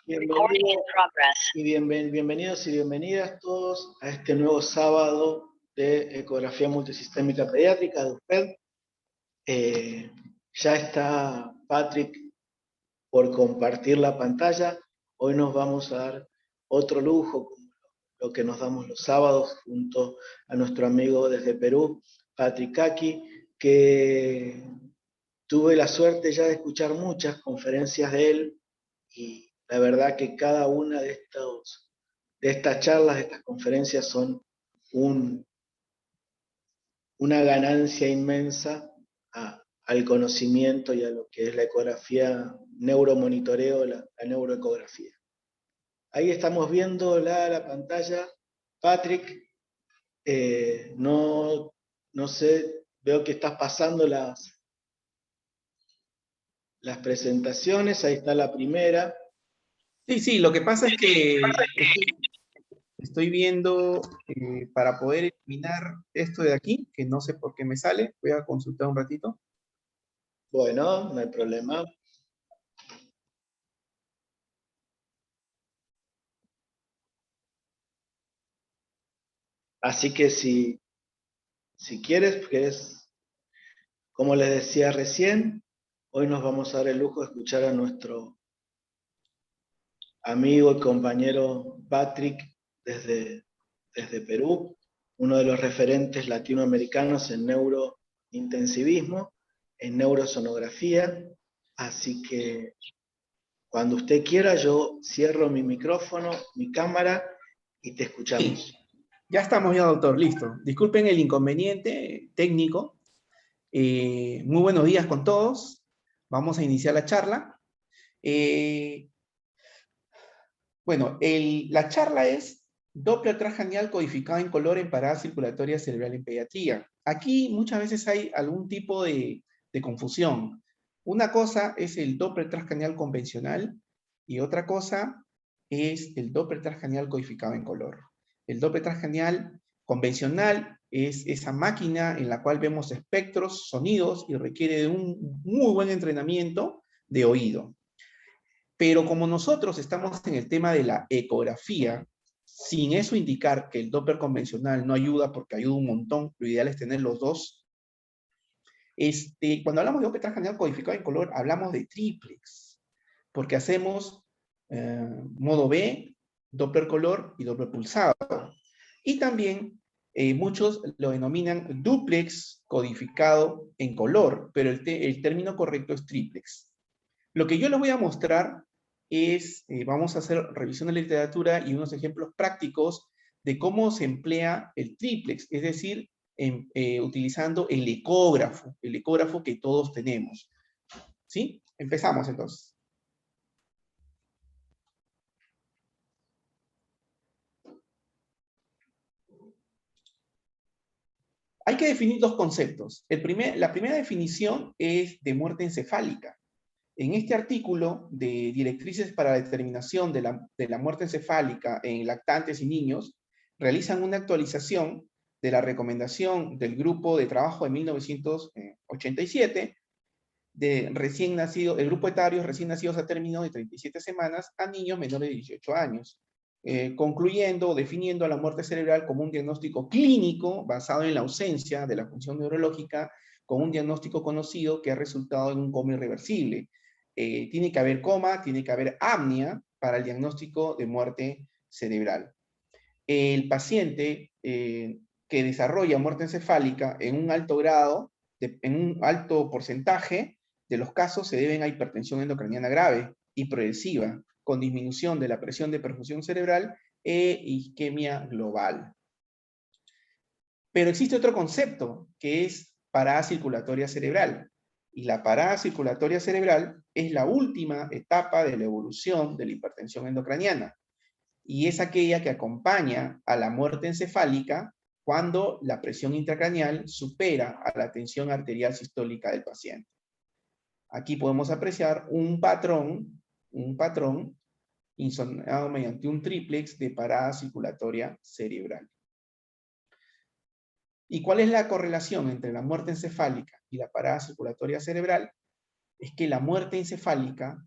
Bienvenidos bienvenidos y bienvenidas todos a este nuevo sábado de ecografía multisistémica pediátrica de UPED. Ya está Patrick por compartir la pantalla. Hoy nos vamos a dar otro lujo, como lo que nos damos los sábados, junto a nuestro amigo desde Perú, Patrick Kaki, que tuve la suerte ya de escuchar muchas conferencias de él, y la verdad que cada una de estas charlas, de estas conferencias, son una ganancia inmensa al conocimiento y a lo que es la ecografía, neuromonitoreo, la neuroecografía. Ahí estamos viendo la pantalla. Patrick, no sé, veo que estás pasando las presentaciones. Ahí está la primera. Sí, lo que pasa es que estoy viendo para poder eliminar esto de aquí, que no sé por qué me sale. Voy a consultar un ratito. Bueno, no hay problema. Así que si quieres, como les decía recién, hoy nos vamos a dar el lujo de escuchar a nuestro amigo y compañero Patrick desde Perú, uno de los referentes latinoamericanos en neurointensivismo, en neurosonografía. Así que cuando usted quiera, yo cierro mi micrófono, mi cámara, y te escuchamos. Sí, ya estamos ya, doctor, listo. Disculpen el inconveniente técnico. Muy buenos días con todos. Vamos a iniciar la charla. Bueno, la charla es Doppler transcranial codificado en color en parada circulatoria cerebral en pediatría. Aquí muchas veces hay algún tipo de confusión. Una cosa es el Doppler transcranial convencional y otra cosa es el Doppler transcranial codificado en color. El Doppler transcranial convencional es esa máquina en la cual vemos espectros, sonidos, y requiere de un muy buen entrenamiento de oído. Pero como nosotros estamos en el tema de la ecografía, sin eso indicar que el Doppler convencional no ayuda, porque ayuda un montón, lo ideal es tener los dos. Cuando hablamos de Doppler transcranial codificado en color, hablamos de triplex, porque hacemos modo B, Doppler color y Doppler pulsado. Y también muchos lo denominan duplex codificado en color, pero el término correcto es triplex. Lo que yo les voy a mostrar es, vamos a hacer revisión de literatura y unos ejemplos prácticos de cómo se emplea el triplex, es decir, utilizando el ecógrafo que todos tenemos. ¿Sí? Empezamos entonces. Hay que definir dos conceptos. La primera definición es de muerte encefálica. En este artículo de directrices para la determinación de la muerte encefálica en lactantes y niños, realizan una actualización de la recomendación del grupo de trabajo de 1987, el grupo etario recién nacidos a término de 37 semanas a niños menores de 18 años, concluyendo o definiendo a la muerte cerebral como un diagnóstico clínico basado en la ausencia de la función neurológica, con un diagnóstico conocido que ha resultado en un coma irreversible. Tiene que haber coma, tiene que haber apnea para el diagnóstico de muerte cerebral. El paciente que desarrolla muerte encefálica en un alto grado, en un alto porcentaje de los casos, se deben a hipertensión endocraniana grave y progresiva, con disminución de la presión de perfusión cerebral e isquemia global. Pero existe otro concepto, que es parada circulatoria cerebral. Y la parada circulatoria cerebral es la última etapa de la evolución de la hipertensión endocraniana. Y es aquella que acompaña a la muerte encefálica cuando la presión intracraneal supera a la tensión arterial sistólica del paciente. Aquí podemos apreciar un patrón insonado mediante un triplex de parada circulatoria cerebral. ¿Y cuál es la correlación entre la muerte encefálica y la parada circulatoria cerebral? Es que la muerte encefálica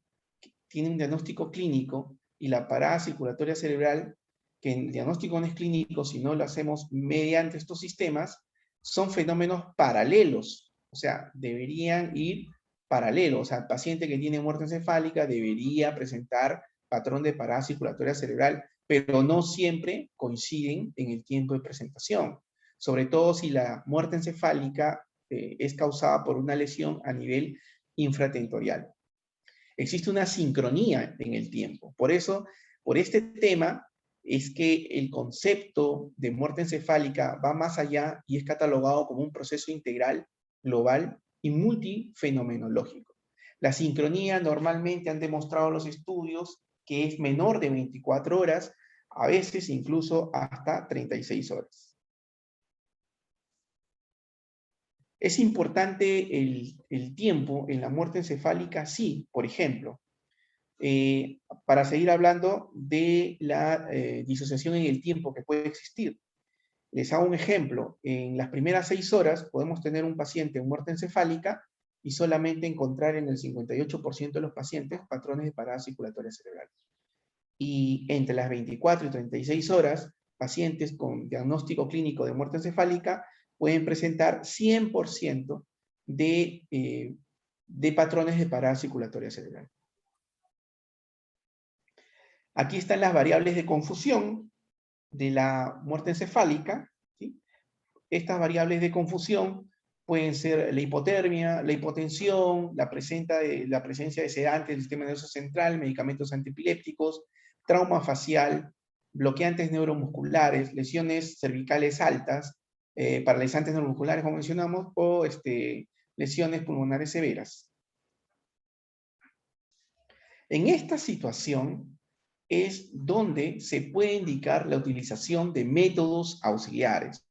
tiene un diagnóstico clínico y la parada circulatoria cerebral, que en diagnóstico no es clínico, si no lo hacemos mediante estos sistemas, son fenómenos paralelos, o sea, deberían ir paralelos. O sea, el paciente que tiene muerte encefálica debería presentar patrón de parada circulatoria cerebral, pero no siempre coinciden en el tiempo de presentación, sobre todo si la muerte encefálica es causada por una lesión a nivel infratentorial. Existe una sincronía en el tiempo. Por eso, por este tema, es que el concepto de muerte encefálica va más allá y es catalogado como un proceso integral, global y multifenomenológico. La sincronía normalmente han demostrado los estudios que es menor de 24 horas, a veces incluso hasta 36 horas. ¿Es importante el tiempo en la muerte encefálica? Sí, por ejemplo. Para seguir hablando de la disociación en el tiempo que puede existir. Les hago un ejemplo. En las primeras 6 horas podemos tener un paciente en muerte encefálica y solamente encontrar en el 58% de los pacientes patrones de parada circulatoria cerebral. Y entre las 24 y 36 horas, pacientes con diagnóstico clínico de muerte encefálica pueden presentar 100% de patrones de parada circulatoria cerebral. Aquí están las variables de confusión de la muerte encefálica, ¿sí? Estas variables de confusión pueden ser la hipotermia, la hipotensión, la presencia de sedantes del sistema nervioso central, medicamentos antiepilépticos, trauma facial, bloqueantes neuromusculares, lesiones cervicales altas, paralizantes neuromusculares, como mencionamos, o lesiones pulmonares severas. En esta situación es donde se puede indicar la utilización de métodos auxiliares.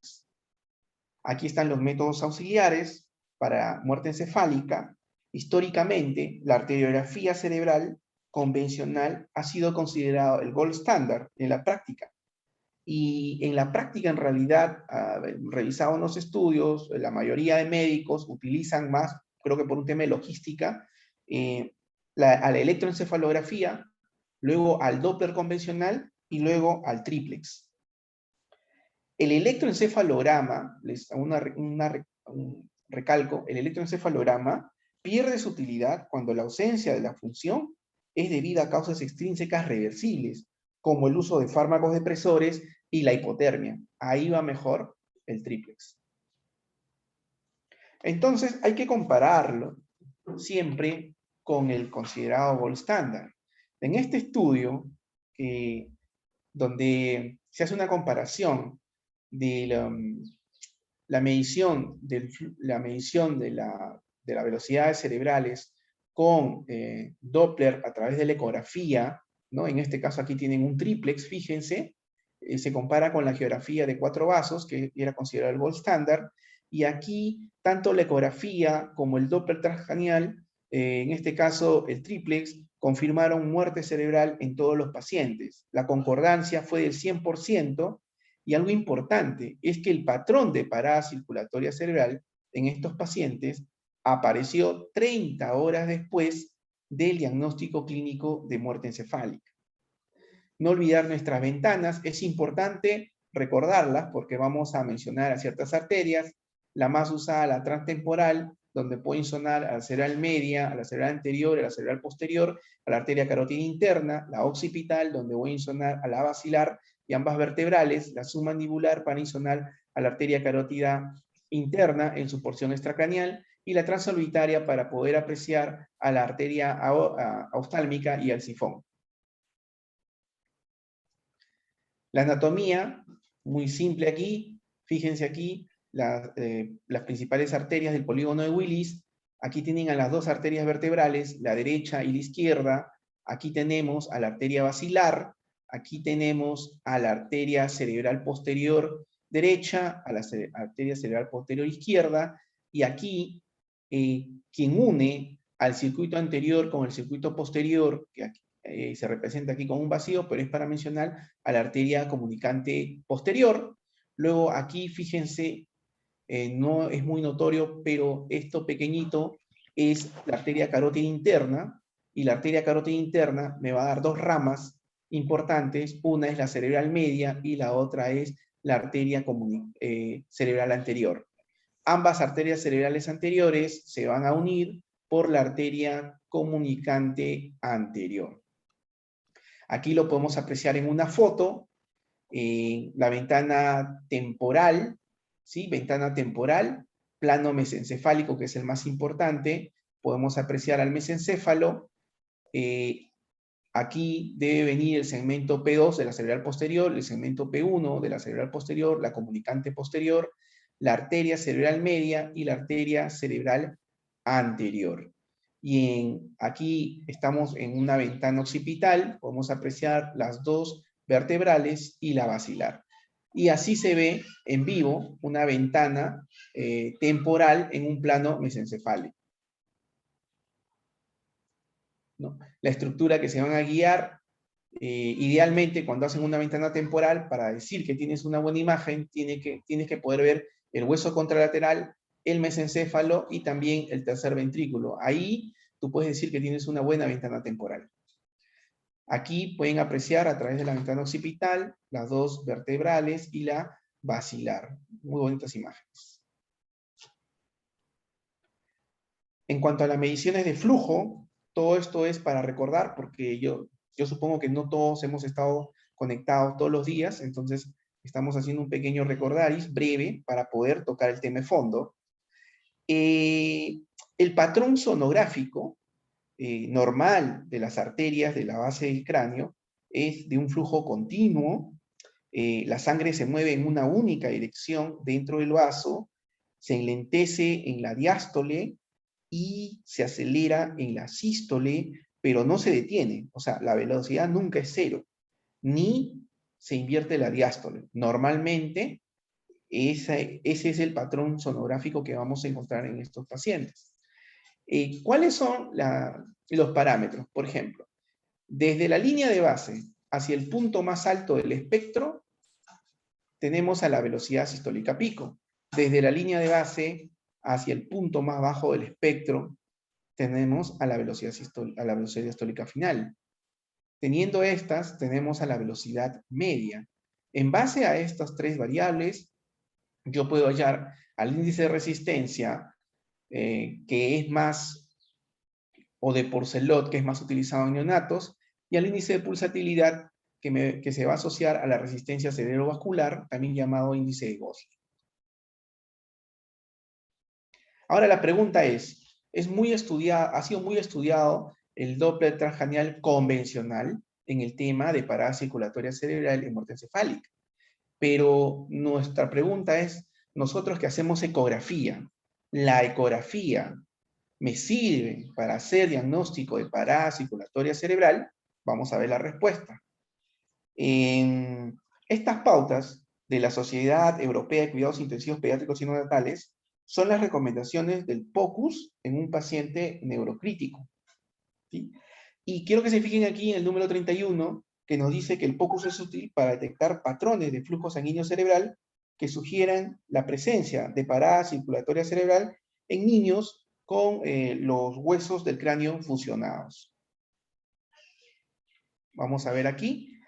Aquí están los métodos auxiliares para muerte encefálica. Históricamente, la arteriografía cerebral convencional ha sido considerado el gold standard en la práctica. Y en la práctica, en realidad, revisado los estudios, la mayoría de médicos utilizan más, creo que por un tema de logística, a la electroencefalografía, luego al Doppler convencional y luego al triplex. El electroencefalograma, les hago un recalco, el electroencefalograma pierde su utilidad cuando la ausencia de la función es debida a causas extrínsecas reversibles, como el uso de fármacos depresores y la hipotermia. Ahí va mejor el triplex. Entonces hay que compararlo siempre con el considerado gold standard. En este estudio, donde se hace una comparación de la medición de las velocidades cerebrales con Doppler a través de la ecografía, ¿no? En este caso aquí tienen un triplex, fíjense, se compara con la geografía de 4 vasos, que era considerado el gold standard, y aquí tanto la ecografía como el Doppler transcranial, en este caso el triplex, confirmaron muerte cerebral en todos los pacientes. La concordancia fue del 100%, y algo importante es que el patrón de parada circulatoria cerebral en estos pacientes apareció 30 horas después del diagnóstico clínico de muerte encefálica. No olvidar nuestras ventanas, es importante recordarlas porque vamos a mencionar a ciertas arterias, la más usada, la transtemporal, donde pueden sonar a la cerebral media, a la cerebral anterior, a la cerebral posterior, a la arteria carótida interna, la occipital, donde voy a sonar a la basilar, y ambas vertebrales, la submandibular para insonar a la arteria carótida interna en su porción extracraneal, y la transorbitaria para poder apreciar a la arteria oftálmica y al sifón. La anatomía, muy simple aquí, fíjense aquí, las principales arterias del polígono de Willis. Aquí tienen a las dos arterias vertebrales, la derecha y la izquierda. Aquí tenemos a la arteria basilar, aquí tenemos a la arteria cerebral posterior derecha, a la arteria cerebral posterior izquierda, y aquí quien une al circuito anterior con el circuito posterior, que aquí, se representa aquí con un vacío, pero es para mencionar a la arteria comunicante posterior. Luego aquí, fíjense, no es muy notorio, pero esto pequeñito es la arteria carótida interna, y la arteria carótida interna me va a dar dos ramas importantes. Una es la cerebral media y la otra es la arteria cerebral anterior. Ambas arterias cerebrales anteriores se van a unir por la arteria comunicante anterior. Aquí lo podemos apreciar en una foto, la ventana temporal, ¿sí? Ventana temporal, plano mesencefálico, que es el más importante. Podemos apreciar al mesencéfalo. Aquí debe venir el segmento P2 de la cerebral posterior, el segmento P1 de la cerebral posterior, la comunicante posterior, la arteria cerebral media y la arteria cerebral anterior. Y aquí estamos en una ventana occipital, podemos apreciar las dos vertebrales y la basilar. Y así se ve en vivo una ventana temporal en un plano mesencefálico, ¿no? La estructura que se van a guiar, idealmente cuando hacen una ventana temporal, para decir que tienes una buena imagen, tienes que poder ver el hueso contralateral, el mesencéfalo y también el tercer ventrículo. Ahí tú puedes decir que tienes una buena ventana temporal. Aquí pueden apreciar a través de la ventana occipital las dos vertebrales y la basilar. Muy bonitas imágenes. En cuanto a las mediciones de flujo, todo esto es para recordar, porque yo supongo que no todos hemos estado conectados todos los días, entonces estamos haciendo un pequeño recordaris breve para poder tocar el tema de fondo. El patrón sonográfico normal de las arterias de la base del cráneo es de un flujo continuo. La sangre se mueve en una única dirección dentro del vaso, se enlentece en la diástole y se acelera en la sístole, pero no se detiene. O sea, la velocidad nunca es cero, ni se invierte la diástole. Normalmente, ese es el patrón sonográfico que vamos a encontrar en estos pacientes. ¿Cuáles son los parámetros? Por ejemplo, desde la línea de base hacia el punto más alto del espectro, tenemos a la velocidad sistólica pico. Desde la línea de base hacia el punto más bajo del espectro, tenemos a la velocidad diastólica final. Teniendo estas, tenemos a la velocidad media. En base a estas tres variables, yo puedo hallar al índice de resistencia, que es más, o de Porcelot, que es más utilizado en neonatos, y al índice de pulsatilidad, que se va a asociar a la resistencia cerebrovascular, también llamado índice de Gosling. Ahora la pregunta es ha sido muy estudiado el Doppler transcranial convencional en el tema de parada circulatoria cerebral en muerte encefálica. Pero nuestra pregunta es, nosotros que hacemos ecografía, ¿la ecografía me sirve para hacer diagnóstico de parada circulatoria cerebral? Vamos a ver la respuesta. En estas pautas de la Sociedad Europea de Cuidados Intensivos Pediátricos y Neonatales son las recomendaciones del POCUS en un paciente neurocrítico, ¿sí? Y quiero que se fijen aquí en el número 31, que nos dice que el POCUS es útil para detectar patrones de flujo sanguíneo cerebral que sugieran la presencia de parada circulatoria cerebral en niños con los huesos del cráneo fusionados. Vamos a ver aquí.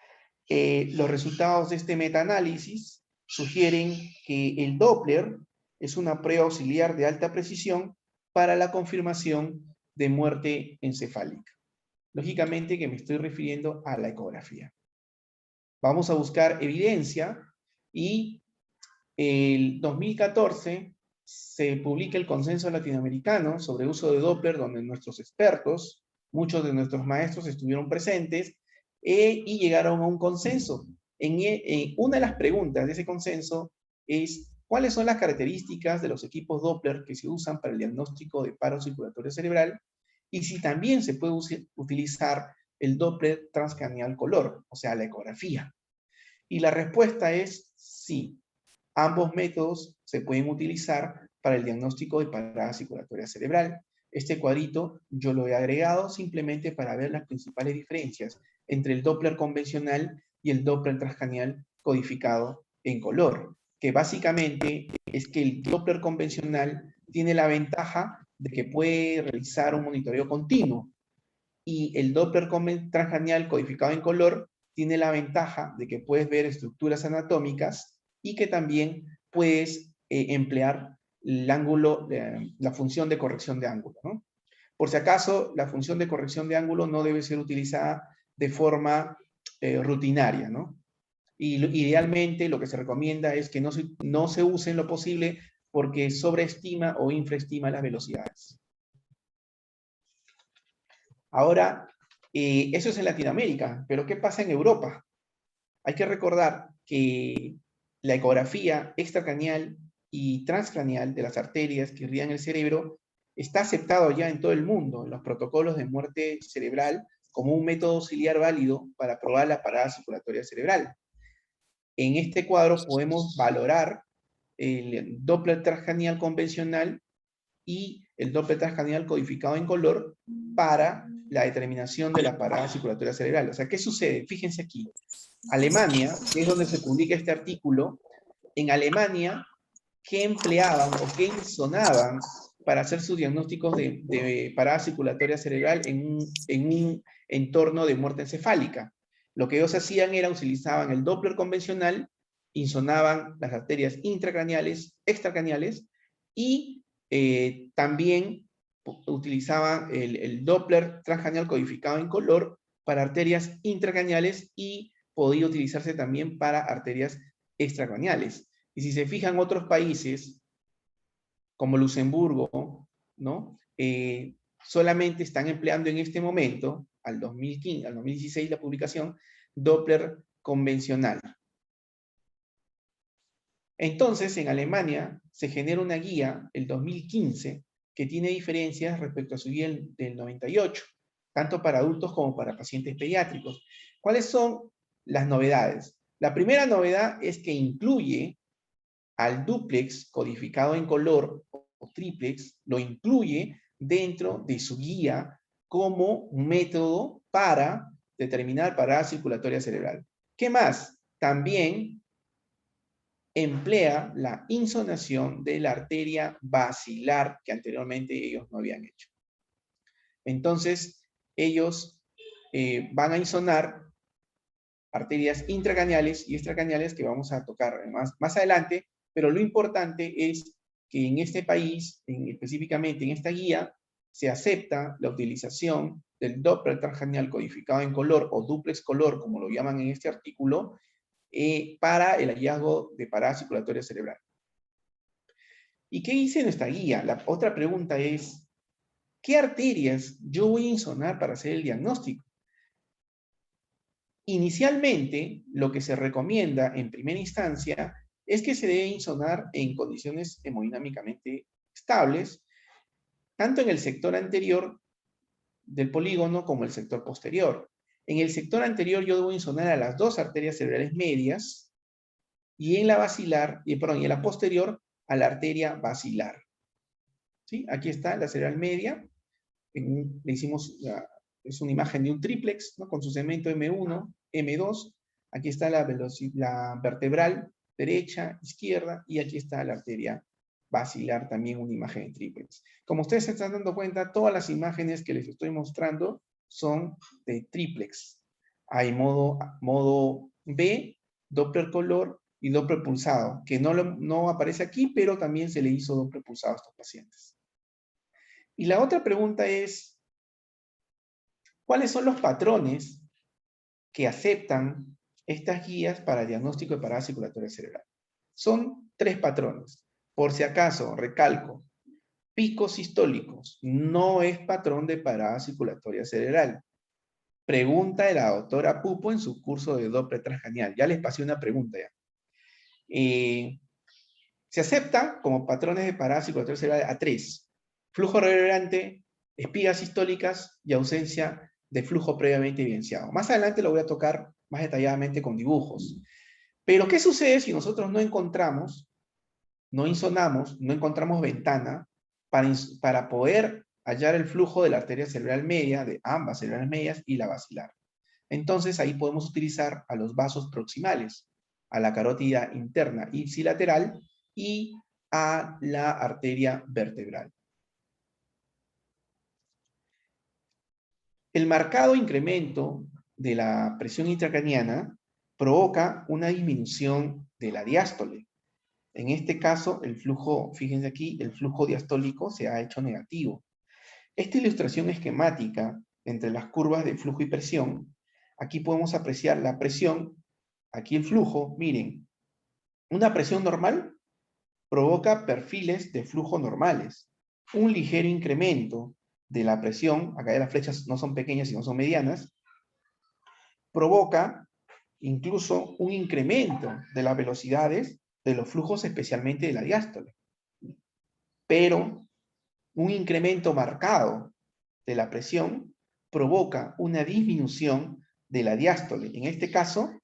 Los resultados de este metaanálisis sugieren que el Doppler es una prueba auxiliar de alta precisión para la confirmación de muerte encefálica. Lógicamente que me estoy refiriendo a la ecografía. Vamos a buscar evidencia y el 2014 se publica el Consenso Latinoamericano sobre uso de Doppler, donde nuestros expertos, muchos de nuestros maestros estuvieron presentes y llegaron a un consenso. Una de las preguntas de ese consenso es: ¿cuáles son las características de los equipos Doppler que se usan para el diagnóstico de paro circulatorio cerebral? Y si también se puede utilizar el Doppler transcranial color, o sea, la ecografía. Y la respuesta es sí. Ambos métodos se pueden utilizar para el diagnóstico de parada circulatoria cerebral. Este cuadrito yo lo he agregado simplemente para ver las principales diferencias entre el Doppler convencional y el Doppler transcranial codificado en color, que básicamente es que el Doppler convencional tiene la ventaja de que puede realizar un monitoreo continuo, y el Doppler transcranial codificado en color tiene la ventaja de que puedes ver estructuras anatómicas y que también puedes emplear el ángulo, la función de corrección de ángulo, ¿no? Por si acaso, la función de corrección de ángulo no debe ser utilizada de forma rutinaria, ¿no? Y idealmente lo que se recomienda es que no se use en lo posible porque sobreestima o infraestima las velocidades. Ahora, eso es en Latinoamérica, pero ¿qué pasa en Europa? Hay que recordar que la ecografía extracraneal y transcraneal de las arterias que irrigan el cerebro está aceptado ya en todo el mundo, en los protocolos de muerte cerebral, como un método auxiliar válido para probar la parada circulatoria cerebral. En este cuadro podemos valorar el Doppler transcranial convencional y el Doppler transcranial codificado en color para la determinación de la parada circulatoria cerebral. O sea, ¿qué sucede? Fíjense aquí. Alemania, que es donde se publica este artículo, en Alemania, ¿qué empleaban o qué insonaban para hacer sus diagnósticos de parada circulatoria cerebral en un entorno de muerte encefálica? Lo que ellos hacían era utilizaban el Doppler convencional, insonaban las arterias intracraneales, extracraneales, y también utilizaban el Doppler transcraneal codificado en color para arterias intracraneales y podía utilizarse también para arterias extracraneales. Y si se fijan otros países, como Luxemburgo, ¿no? Solamente están empleando en este momento, al 2015, al 2016 la publicación, Doppler convencional. Entonces, en Alemania se genera una guía, el 2015, que tiene diferencias respecto a su guía del 98, tanto para adultos como para pacientes pediátricos. ¿Cuáles son las novedades? La primera novedad es que incluye al dúplex codificado en color o triplex, lo incluye dentro de su guía como un método para determinar parada circulatoria cerebral. ¿Qué más? También emplea la insonación de la arteria basilar que anteriormente ellos no habían hecho. Entonces, ellos van a insonar arterias intracraneales y extracraneales que vamos a tocar más adelante, pero lo importante es que en este país, específicamente en esta guía, se acepta la utilización del Doppler transcranial codificado en color o duplex color, como lo llaman en este artículo, para el hallazgo de parada circulatoria cerebral. ¿Y qué dice nuestra guía? La otra pregunta es, ¿qué arterias yo voy a insonar para hacer el diagnóstico? Inicialmente, lo que se recomienda en primera instancia es que se debe insonar en condiciones hemodinámicamente estables, tanto en el sector anterior del polígono como el sector posterior. En el sector anterior yo debo insonar a las dos arterias cerebrales medias y en la basilar, y en la posterior a la arteria basilar. ¿Sí? Aquí está la cerebral media, le hicimos es una imagen de un triplex, ¿no? Con su segmento M1, M2, aquí está la vertebral derecha, izquierda, y aquí está la arteria basilar, también una imagen de triplex. Como ustedes se están dando cuenta, todas las imágenes que les estoy mostrando son de triplex. Hay modo B, Doppler color y Doppler pulsado, que no aparece aquí, pero también se le hizo Doppler pulsado a estos pacientes. Y la otra pregunta es, ¿cuáles son los patrones que aceptan estas guías para el diagnóstico de parada circulatoria cerebral? Son 3 patrones. Por si acaso, recalco, picos sistólicos no es patrón de parada circulatoria cerebral. Pregunta de la doctora Pupo en su curso de Doppler transcranial. Ya les pasé una pregunta ya. Se acepta como patrones de parada circulatoria cerebral a 3. Flujo reverberante, espigas sistólicas y ausencia de flujo previamente evidenciado. Más adelante lo voy a tocar más detalladamente con dibujos. Pero, ¿qué sucede si nosotros no encontramos, no insonamos, no encontramos ventana para poder hallar el flujo de la arteria cerebral media, de ambas cerebrales medias y la basilar? Entonces, ahí podemos utilizar a los vasos proximales, a la carótida interna ipsilateral y a la arteria vertebral. El marcado incremento de la presión intracraneana provoca una disminución de la diástole. En este caso, el flujo, fíjense aquí, el flujo diastólico se ha hecho negativo. Esta ilustración esquemática entre las curvas de flujo y presión, aquí podemos apreciar la presión, aquí el flujo, miren, una presión normal provoca perfiles de flujo normales. Un ligero incremento de la presión, acá las flechas no son pequeñas sino son medianas, provoca incluso un incremento de las velocidades de los flujos, especialmente de la diástole. Pero un incremento marcado de la presión provoca una disminución de la diástole. En este caso,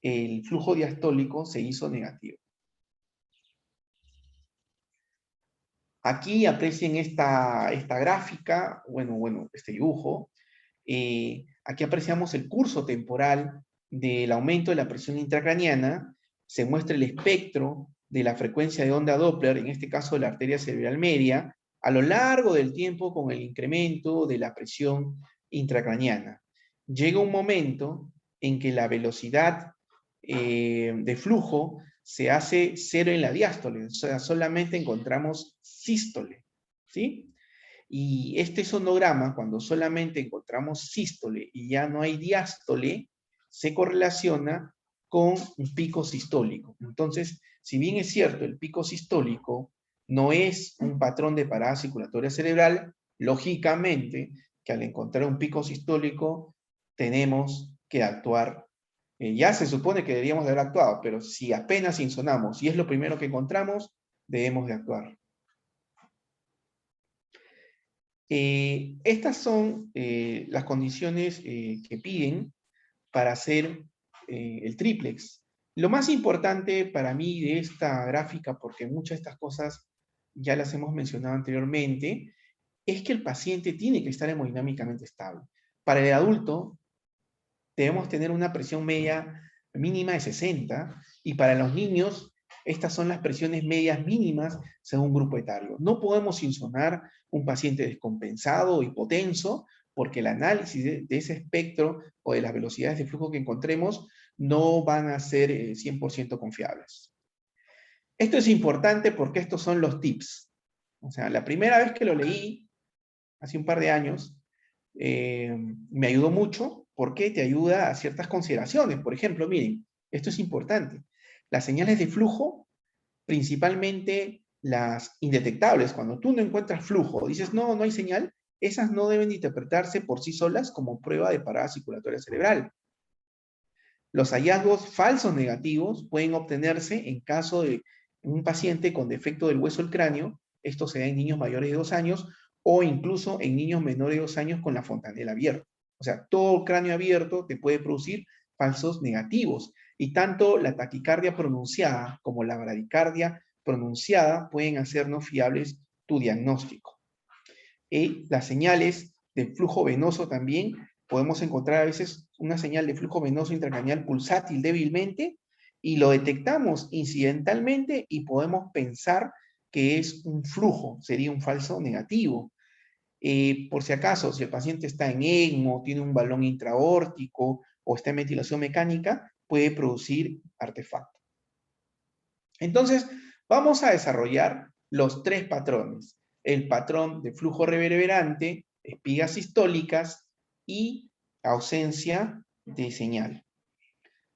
el flujo diastólico se hizo negativo. Aquí aprecien esta gráfica, este dibujo. Aquí apreciamos el curso temporal del aumento de la presión intracraneana. Se muestra el espectro de la frecuencia de onda Doppler, en este caso de la arteria cerebral media, a lo largo del tiempo con el incremento de la presión intracraneana. Llega un momento en que la velocidad de flujo se hace cero en la diástole, o sea, solamente encontramos sístole, ¿sí? Y este sonograma, cuando solamente encontramos sístole y ya no hay diástole, se correlaciona con un pico sistólico. Entonces, si bien es cierto, el pico sistólico no es un patrón de parada circulatoria cerebral, lógicamente que al encontrar un pico sistólico tenemos que actuar. Ya se supone que deberíamos de haber actuado, pero si apenas insonamos y es lo primero que encontramos, debemos de actuar. Estas son las condiciones que piden para hacer el triplex. Lo más importante para mí de esta gráfica, porque muchas de estas cosas ya las hemos mencionado anteriormente, es que el paciente tiene que estar hemodinámicamente estable. Para el adulto, debemos tener una presión media mínima de 60, y para los niños, estas son las presiones medias mínimas según grupo etario. No podemos insonar un paciente descompensado o hipotenso, porque el análisis de ese espectro o de las velocidades de flujo que encontremos no van a ser 100% confiables. Esto es importante porque estos son los tips. O sea, la primera vez que lo leí, hace un par de años, me ayudó mucho porque te ayuda a ciertas consideraciones. Por ejemplo, miren, esto es importante. Las señales de flujo, principalmente las indetectables, cuando tú no encuentras flujo, dices, no, no hay señal, esas no deben interpretarse por sí solas como prueba de parada circulatoria cerebral. Los hallazgos falsos negativos pueden obtenerse en caso de un paciente con defecto del hueso del cráneo, esto se da en niños mayores de 2 años, o incluso en niños menores de 2 años con la fontanela abierta. O sea, todo cráneo abierto te puede producir falsos negativos. Y tanto la taquicardia pronunciada como la bradicardia pronunciada pueden hacernos fiables tu diagnóstico. Y las señales de flujo venoso también, podemos encontrar a veces una señal de flujo venoso intracraneal pulsátil débilmente, y lo detectamos incidentalmente y podemos pensar que es un flujo, sería un falso negativo. Por si acaso, si el paciente está en ECMO, tiene un balón intraórtico o está en ventilación mecánica, puede producir artefacto. Entonces, vamos a desarrollar los 3 patrones. El patrón de flujo reverberante, espigas sistólicas y ausencia de señal.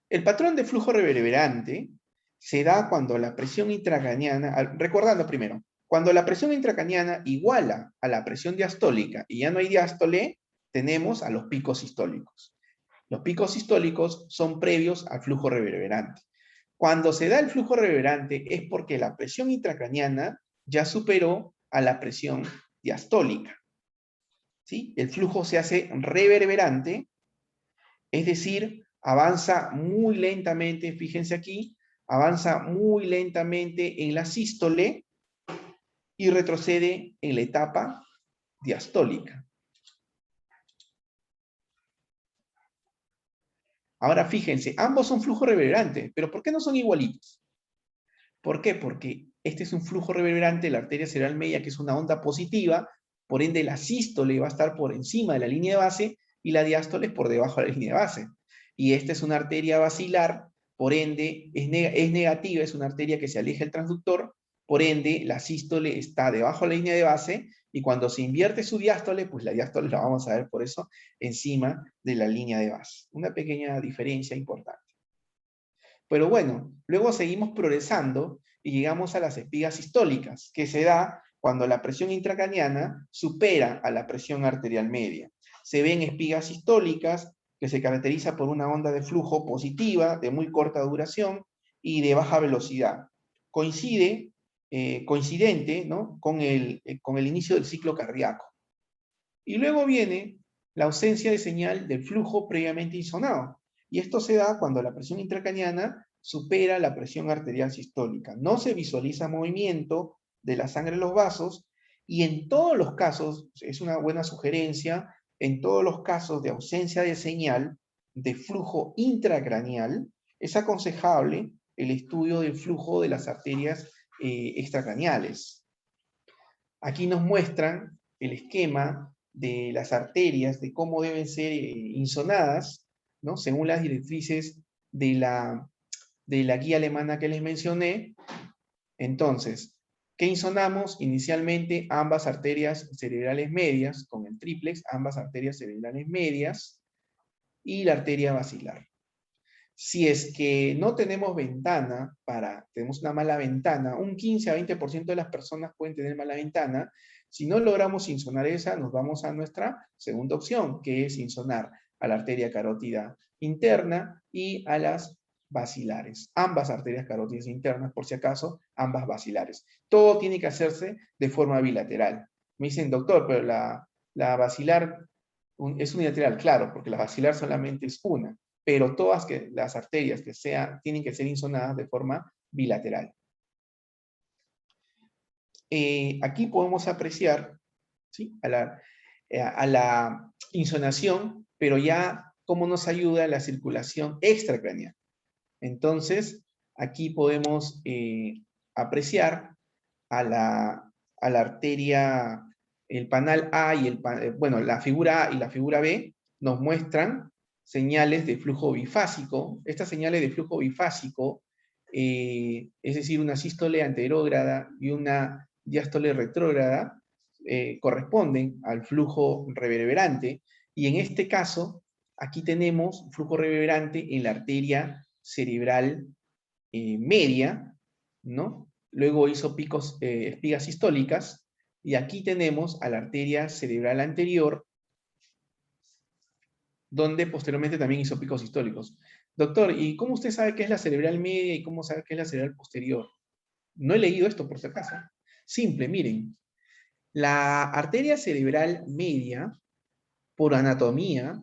El patrón de flujo reverberante se da cuando la presión intracraneana, recordando primero, cuando la presión intracraneana iguala a la presión diastólica y ya no hay diástole, tenemos a los picos sistólicos. Los picos sistólicos son previos al flujo reverberante. Cuando se da el flujo reverberante es porque la presión intracraneana ya superó a la presión diastólica. ¿Sí? El flujo se hace reverberante, es decir, avanza muy lentamente, fíjense aquí, avanza muy lentamente en la sístole y retrocede en la etapa diastólica. Ahora fíjense, ambos son flujos reverberantes, pero ¿por qué no son igualitos? ¿Por qué? Porque este es un flujo reverberante de la arteria cerebral media, que es una onda positiva, por ende la sístole va a estar por encima de la línea de base, y la diástole es por debajo de la línea de base. Y esta es una arteria basilar, por ende es negativa, es una arteria que se aleja del transductor, por ende la sístole está debajo de la línea de base, y cuando se invierte su diástole, pues la diástole la vamos a ver por eso encima de la línea de base. Una pequeña diferencia importante. Pero bueno, luego seguimos progresando y llegamos a las espigas sistólicas, que se da cuando la presión intracraniana supera a la presión arterial media. Se ven espigas sistólicas que se caracteriza por una onda de flujo positiva, de muy corta duración y de baja velocidad. Coincidente, ¿no?, con el inicio del ciclo cardíaco. Y luego viene la ausencia de señal del flujo previamente insonado. Y esto se da cuando la presión intracraniana supera la presión arterial sistólica. No se visualiza movimiento de la sangre en los vasos, y en todos los casos, es una buena sugerencia, en todos los casos de ausencia de señal de flujo intracraneal, es aconsejable el estudio del flujo de las arterias extracraneales. Aquí nos muestran el esquema de las arterias, de cómo deben ser insonadas, ¿no?, según las directrices de la guía alemana que les mencioné. Entonces, ¿qué insonamos? Inicialmente ambas arterias cerebrales medias, con el triplex, ambas arterias cerebrales medias, y la arteria basilar. Si es que no tenemos ventana, tenemos una mala ventana, un 15 a 20% de las personas pueden tener mala ventana. Si no logramos insonar esa, nos vamos a nuestra segunda opción, que es insonar a la arteria carótida interna y a las basilares. Ambas arterias carótidas internas, por si acaso, ambas basilares. Todo tiene que hacerse de forma bilateral. Me dicen, doctor, pero la basilar es unilateral. Claro, porque la basilar solamente es una, pero todas las arterias tienen que ser insonadas de forma bilateral. Aquí podemos apreciar, ¿sí?, a la insonación, pero ya cómo nos ayuda la circulación extracraneal. Entonces, aquí podemos apreciar a la arteria, el panal A y la figura A y la figura B nos muestran señales de flujo bifásico. Estas señales de flujo bifásico, es decir, una sístole anterógrada y una diástole retrógrada, corresponden al flujo reverberante, y en este caso, aquí tenemos flujo reverberante en la arteria cerebral media, ¿no? Luego hizo espigas sistólicas, y aquí tenemos a la arteria cerebral anterior, donde posteriormente también hizo picos sistólicos. Doctor, ¿y cómo usted sabe qué es la cerebral media y cómo sabe qué es la cerebral posterior? No he leído esto, por si acaso. Simple, miren. La arteria cerebral media, por anatomía,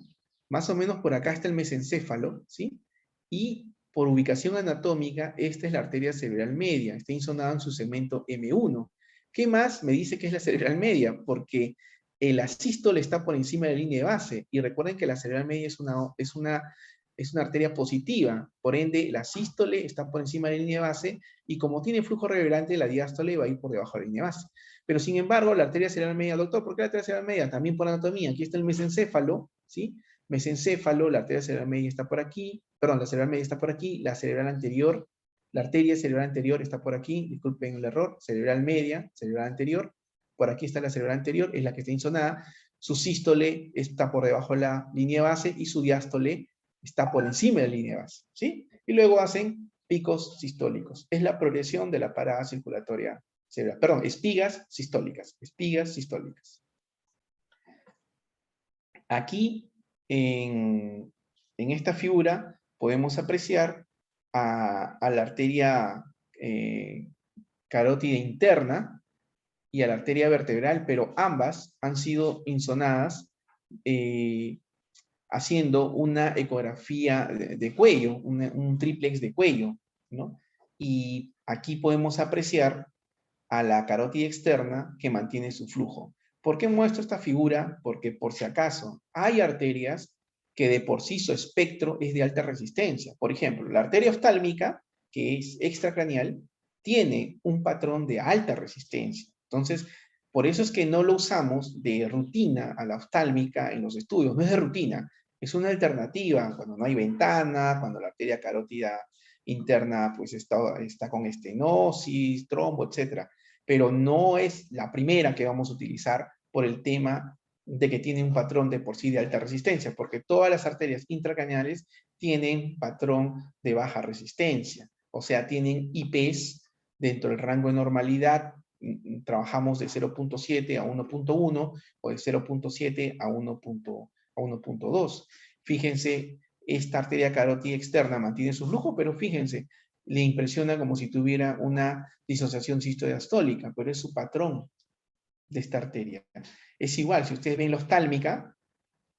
más o menos por acá está el mesencéfalo, ¿sí? Y por ubicación anatómica, esta es la arteria cerebral media, está insonada en su segmento M1. ¿Qué más me dice que es la cerebral media? Porque el asístole está por encima de la línea de base, y recuerden que la cerebral media es una arteria positiva, por ende la sístole está por encima de la línea de base, y como tiene flujo reverberante, la diástole va a ir por debajo de la línea de base. Pero sin embargo, la arteria cerebral media, doctor, ¿por qué la arteria cerebral media? También por anatomía. Aquí está el mesencéfalo, ¿sí? Mesencéfalo, la arteria cerebral media está por aquí, perdón, la cerebral media está por aquí, la cerebral anterior, la arteria cerebral anterior está por aquí, disculpen el error, cerebral media, cerebral anterior, por aquí está la cerebral anterior, es la que está insonada, su sístole está por debajo de la línea de base y su diástole está por encima de la línea de base, ¿sí? Y luego hacen picos sistólicos. Es la progresión de la parada circulatoria cerebral. Perdón, espigas sistólicas, espigas sistólicas. Aquí, en esta figura, podemos apreciar a la arteria carótida interna y a la arteria vertebral, pero ambas han sido insonadas haciendo una ecografía de cuello, un triplex de cuello, ¿no? Y aquí podemos apreciar a la carótida externa que mantiene su flujo. ¿Por qué muestro esta figura? Porque por si acaso hay arterias que de por sí su espectro es de alta resistencia. Por ejemplo, la arteria oftálmica, que es extracraneal, tiene un patrón de alta resistencia. Entonces, Por eso es que no lo usamos de rutina a la oftálmica en los estudios, no es de rutina, es una alternativa cuando no hay ventana, cuando la arteria carótida interna pues está con estenosis, trombo, etc. Pero no es la primera que vamos a utilizar por el tema de que tiene un patrón de por sí de alta resistencia, porque todas las arterias intracraneales tienen patrón de baja resistencia, o sea, tienen IPs dentro del rango de normalidad. Trabajamos de 0.7 a 1.1 o de 0.7 a 1.2. Fíjense, esta arteria carótida externa mantiene su flujo, pero fíjense, le impresiona como si tuviera una disociación cistodiastólica, pero es su patrón de esta arteria. Es igual, si ustedes ven la oftálmica,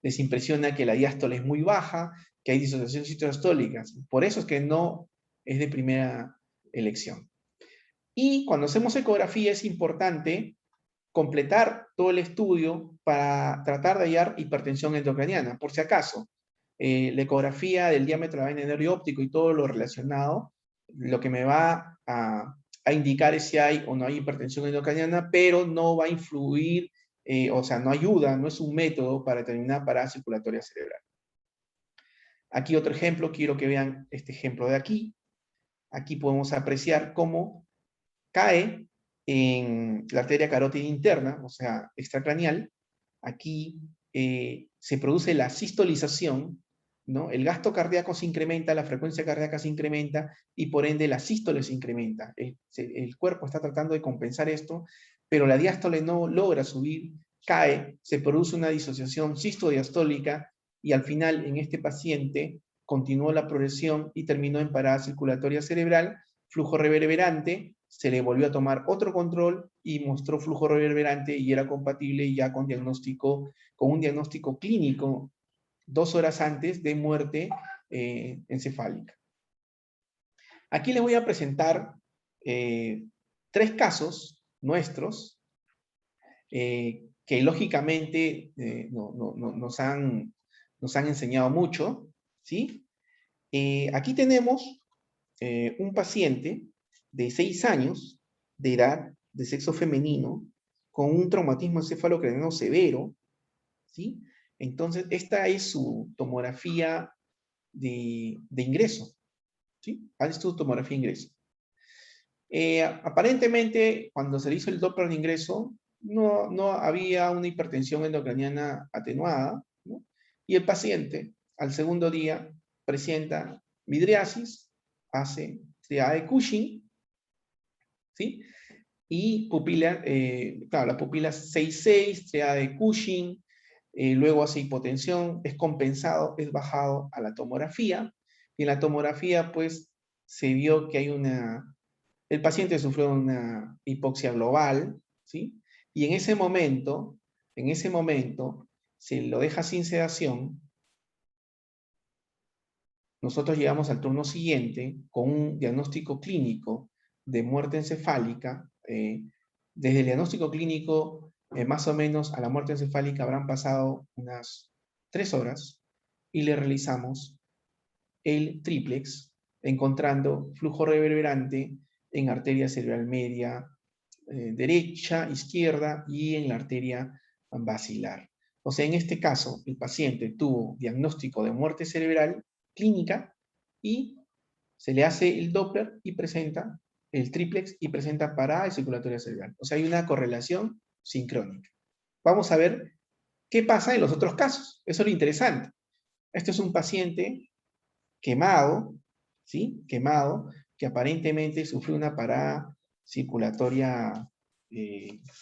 les impresiona que la diástole es muy baja, que hay disociación cistodiastólica. Por eso es que no es de primera elección. Y cuando hacemos ecografía es importante completar todo el estudio para tratar de hallar hipertensión endocraniana. Por si acaso, la ecografía del diámetro de la vaina de nervio óptico y todo lo relacionado, lo que me va a indicar es si hay o no hay hipertensión endocraniana, pero no va a influir, o sea, no ayuda, no es un método para determinar parada circulatoria cerebral. Aquí otro ejemplo, quiero que vean este ejemplo de aquí. Aquí podemos apreciar cómo cae en la arteria carótida interna, o sea, extracraneal. Aquí se produce la sistolización, ¿no? El gasto cardíaco se incrementa, la frecuencia cardíaca se incrementa y por ende la sístole se incrementa. El cuerpo está tratando de compensar esto, pero la diástole no logra subir, cae, se produce una disociación sistodiastólica y al final en este paciente continuó la progresión y terminó en parada circulatoria cerebral, flujo reverberante, se le volvió a tomar otro control y mostró flujo reverberante y era compatible ya con un diagnóstico clínico 2 horas antes de muerte encefálica. Aquí les voy a presentar 3 casos nuestros que lógicamente nos han enseñado mucho, ¿sí? Aquí tenemos un paciente de 6 años de edad, de sexo femenino, con un traumatismo encefalocraniano severo, ¿sí? Entonces, esta es su tomografía de ingreso, ¿sí? Esta es su tomografía de ingreso. Aparentemente, cuando se le hizo el Doppler de ingreso, no había una hipertensión endocraniana atenuada, ¿no? Y el paciente, al segundo día, presenta midriasis, hace triada de Cushing, ¿sí? Y pupila, claro, la pupila 6,6, triada de Cushing, luego hace hipotensión, es compensado, es bajado a la tomografía, y en la tomografía, pues, se vio que hay el paciente sufrió una hipoxia global, ¿sí? Y en ese momento, se lo deja sin sedación. Nosotros llegamos al turno siguiente con un diagnóstico clínico de muerte encefálica. Desde el diagnóstico clínico, más o menos a la muerte encefálica habrán pasado unas 3 horas y le realizamos el triplex, encontrando flujo reverberante en arteria cerebral media derecha, izquierda y en la arteria basilar. O sea, en este caso, el paciente tuvo diagnóstico de muerte cerebral clínica y se le hace el Doppler y presenta el triplex y presenta parada circulatoria cerebral. O sea, hay una correlación sincrónica. Vamos a ver qué pasa en los otros casos. Eso es lo interesante. Este es un paciente quemado, ¿sí? Quemado, que aparentemente sufrió una parada circulatoria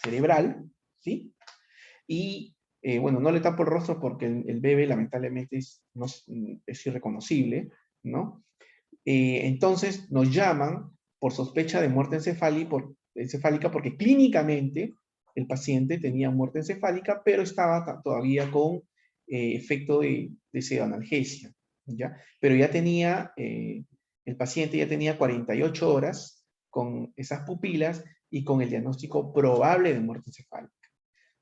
cerebral, ¿sí? Y, bueno, no le tapo el rostro porque el bebé lamentablemente es irreconocible, ¿no? Entonces nos llaman por sospecha de muerte encefálica porque clínicamente el paciente tenía muerte encefálica, pero estaba todavía con efecto de pseudoanalgesia, ¿ya? Pero ya tenía, el paciente ya tenía 48 horas con esas pupilas y con el diagnóstico probable de muerte encefálica.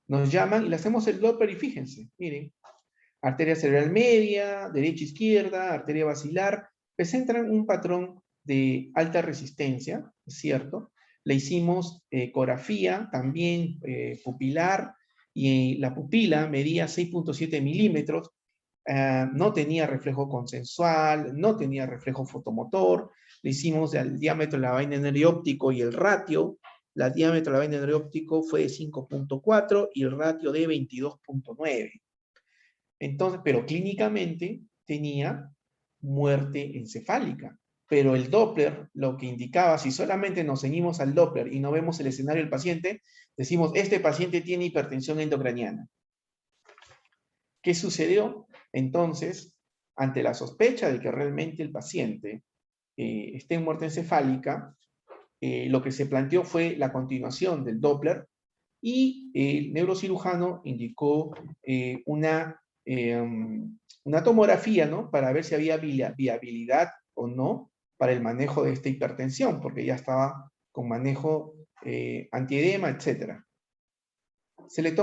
Nos llaman y le hacemos el Doppler y fíjense, miren, arteria cerebral media, derecha, izquierda, arteria basilar, presentan un patrón de alta resistencia, es cierto, Le hicimos ecografía, también pupilar, y la pupila medía 6.7 milímetros, no tenía reflejo consensual, no tenía reflejo fotomotor. Le hicimos el diámetro de la vaina de nervio óptico y el ratio. La diámetro de la vaina de nervio óptico fue de 5.4 y el ratio de 22.9. Entonces, pero clínicamente tenía muerte encefálica. Pero el Doppler lo que indicaba, si solamente nos ceñimos al Doppler y no vemos el escenario del paciente, decimos, este paciente tiene hipertensión endocraniana. ¿Qué sucedió? Entonces, ante la sospecha de que realmente el paciente esté en muerte encefálica, lo que se planteó fue la continuación del Doppler y el neurocirujano indicó una tomografía, ¿no? Para ver si había viabilidad o no para el manejo de esta hipertensión, porque ya estaba con manejo antiedema, etc. Se le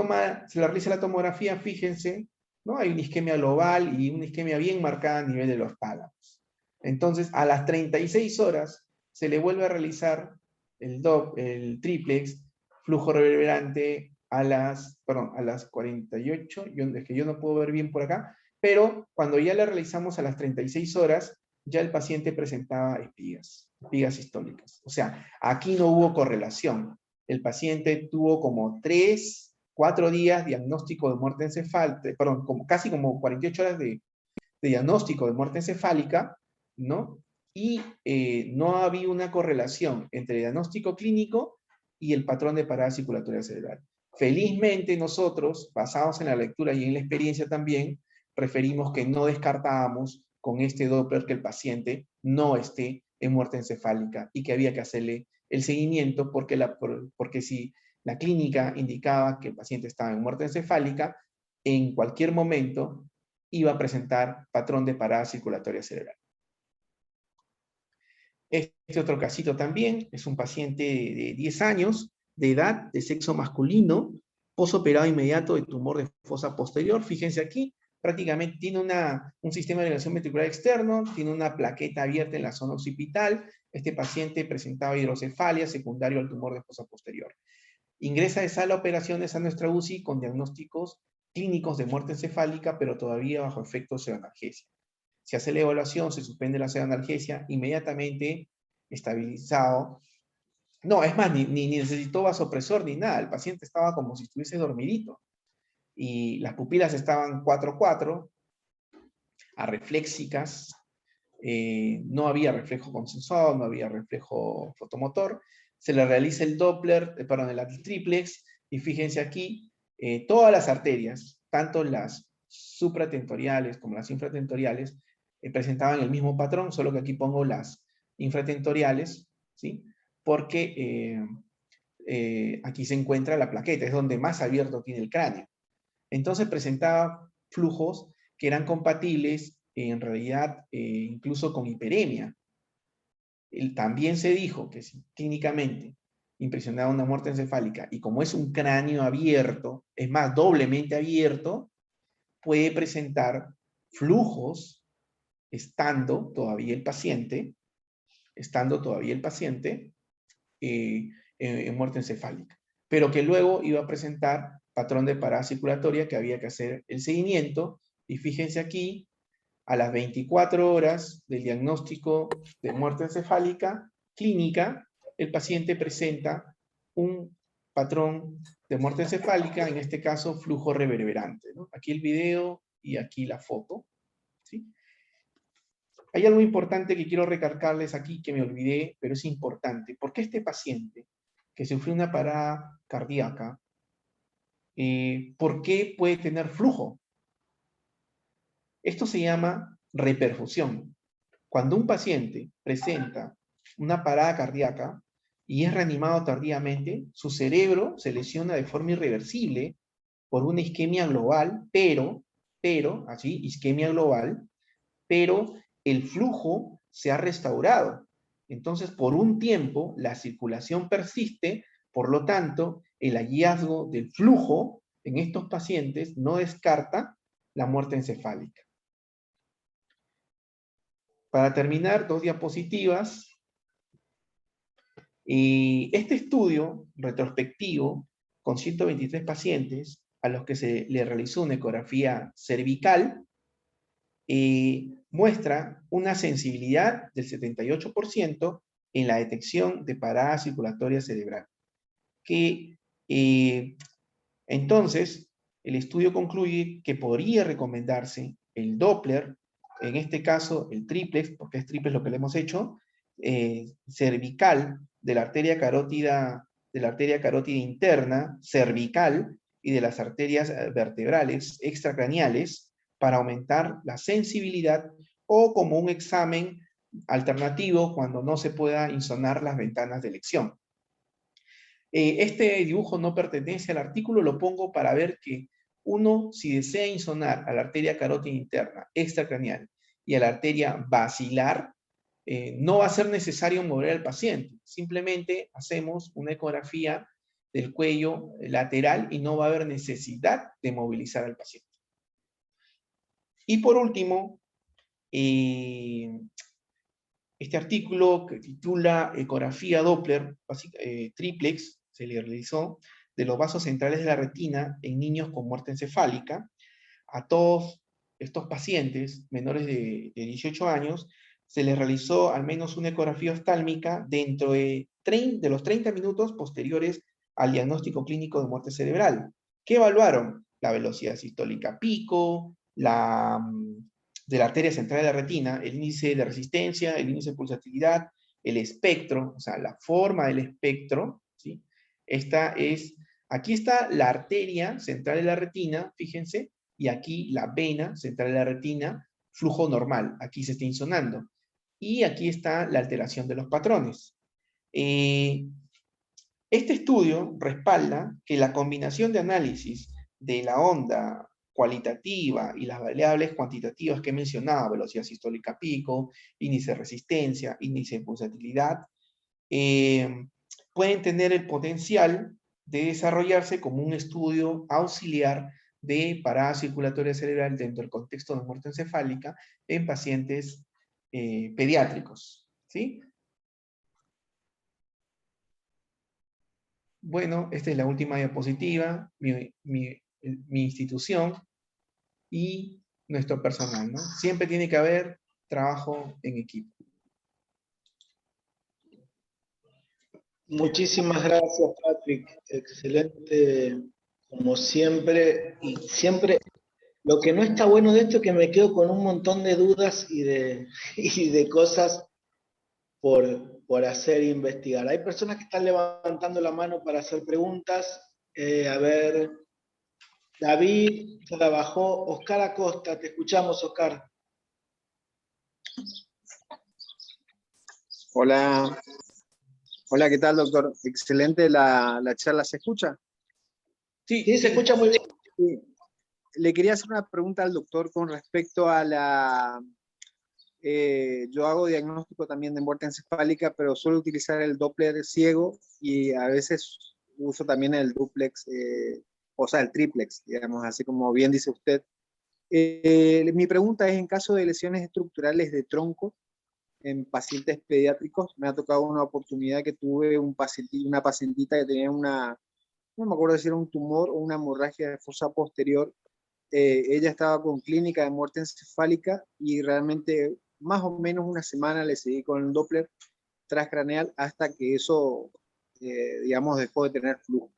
realiza la tomografía, fíjense, ¿no? Hay una isquemia global y una isquemia bien marcada a nivel de los tálamos. Entonces, a las 36 horas se le vuelve a realizar el triplex, flujo reverberante a las 48, es que yo no puedo ver bien por acá, pero cuando ya le realizamos a las 36 horas, ya el paciente presentaba espigas sistólicas. O sea, aquí no hubo correlación. El paciente tuvo como 4 días diagnóstico de muerte encefálica, casi como 48 horas de diagnóstico de muerte encefálica, ¿no? Y no había una correlación entre el diagnóstico clínico y el patrón de parada circulatoria cerebral. Felizmente nosotros, basados en la lectura y en la experiencia también, referimos que no descartábamos con este Doppler que el paciente no esté en muerte encefálica y que había que hacerle el seguimiento porque si la clínica indicaba que el paciente estaba en muerte encefálica, en cualquier momento iba a presentar patrón de parada circulatoria cerebral. Este otro casito también es un paciente de 10 años de edad, de sexo masculino, posoperado inmediato de tumor de fosa posterior. Fíjense aquí, prácticamente tiene un sistema de elevación ventricular externo, tiene una plaqueta abierta en la zona occipital. Este paciente presentaba hidrocefalia secundario al tumor de fosa posterior. Ingresa de sala de operaciones a nuestra UCI con diagnósticos clínicos de muerte encefálica, pero todavía bajo efecto de pseudoanalgesia. Se hace la evaluación, se suspende la pseudoanalgesia, inmediatamente estabilizado. No, es más, ni necesitó vasopresor ni nada. El paciente estaba como si estuviese dormidito. Y las pupilas estaban 4-4, arrefléxicas, no había reflejo consensuado, no había reflejo fotomotor. Se le realiza el Doppler, el triplex, y fíjense aquí, todas las arterias, tanto las supratentoriales como las infratentoriales, presentaban el mismo patrón, solo que aquí pongo las infratentoriales, ¿sí? Porque aquí se encuentra la plaqueta, es donde más abierto tiene el cráneo. Entonces presentaba flujos que eran compatibles en realidad incluso con hiperemia. También se dijo que si clínicamente impresionaba una muerte encefálica y como es un cráneo abierto, es más, doblemente abierto, puede presentar flujos estando todavía el paciente en muerte encefálica, pero que luego iba a presentar patrón de parada circulatoria que había que hacer el seguimiento, y fíjense aquí, a las 24 horas del diagnóstico de muerte encefálica clínica, el paciente presenta un patrón de muerte encefálica, en este caso flujo reverberante, ¿no? Aquí el video y aquí la foto, ¿sí? Hay algo importante que quiero recalcarles aquí que me olvidé, pero es importante. ¿Por qué este paciente que sufrió una parada cardíaca, por qué puede tener flujo? Esto se llama reperfusión. Cuando un paciente presenta una parada cardíaca y es reanimado tardíamente, su cerebro se lesiona de forma irreversible por una isquemia global, así, isquemia global, pero el flujo se ha restaurado. Entonces, por un tiempo, la circulación persiste, por lo tanto, el hallazgo del flujo en estos pacientes no descarta la muerte encefálica. Para terminar, 2 diapositivas. Y este estudio retrospectivo, con 123 pacientes, a los que se le realizó una ecografía cervical, muestra una sensibilidad del 78% en la detección de parada circulatoria cerebral. Entonces, el estudio concluye que podría recomendarse el Doppler, en este caso el triplex, porque es triplex lo que le hemos hecho, cervical de la arteria carótida interna, cervical, y de las arterias vertebrales extracraneales, para aumentar la sensibilidad, o como un examen alternativo cuando no se pueda insonar las ventanas de elección. Este dibujo no pertenece al artículo, lo pongo para ver que uno, si desea insonar a la arteria carótida interna extracraneal y a la arteria basilar, no va a ser necesario mover al paciente. Simplemente hacemos una ecografía del cuello lateral y no va a haber necesidad de movilizar al paciente. Y por último, este artículo que titula Ecografía Doppler triplex, se le realizó, de los vasos centrales de la retina en niños con muerte encefálica. A todos estos pacientes menores de 18 años se les realizó al menos una ecografía oftálmica dentro de los 30 minutos posteriores al diagnóstico clínico de muerte cerebral. ¿Qué evaluaron? La velocidad sistólica pico, de la arteria central de la retina, el índice de resistencia, el índice de pulsatilidad, el espectro, o sea, la forma del espectro, ¿sí? Aquí está la arteria central de la retina, fíjense, y aquí la vena central de la retina, flujo normal, aquí se está insonando. Y aquí está la alteración de los patrones. Este estudio respalda que la combinación de análisis de la onda cualitativa y las variables cuantitativas que he mencionado, velocidad sistólica pico, índice de resistencia, índice de pulsatilidad, pueden tener el potencial de desarrollarse como un estudio auxiliar de parada circulatoria cerebral dentro del contexto de muerte encefálica en pacientes pediátricos, ¿sí? Bueno, esta es la última diapositiva, mi institución y nuestro personal, ¿no? Siempre tiene que haber trabajo en equipo. Muchísimas gracias, Patrick. Excelente, como siempre. Y siempre, lo que no está bueno de esto es que me quedo con un montón de dudas y de cosas por hacer e investigar. Hay personas que están levantando la mano para hacer preguntas. A ver, David se la bajó. Oscar Acosta, te escuchamos, Oscar. Hola, hola, ¿qué tal, doctor? Excelente la charla, ¿se escucha? Sí, se escucha muy bien. Sí. Le quería hacer una pregunta al doctor con respecto a yo hago diagnóstico también de muerte encefálica, pero suelo utilizar el Doppler ciego y a veces uso también el duplex, o sea, el triplex, digamos, así como bien dice usted. Mi pregunta es, en caso de lesiones estructurales de tronco, en pacientes pediátricos, me ha tocado una oportunidad que tuve una pacientita que tenía no me acuerdo si era un tumor o una hemorragia de fosa posterior. Ella estaba con clínica de muerte encefálica y realmente más o menos una semana le seguí con el Doppler transcraneal hasta que eso, digamos, dejó de tener flujo.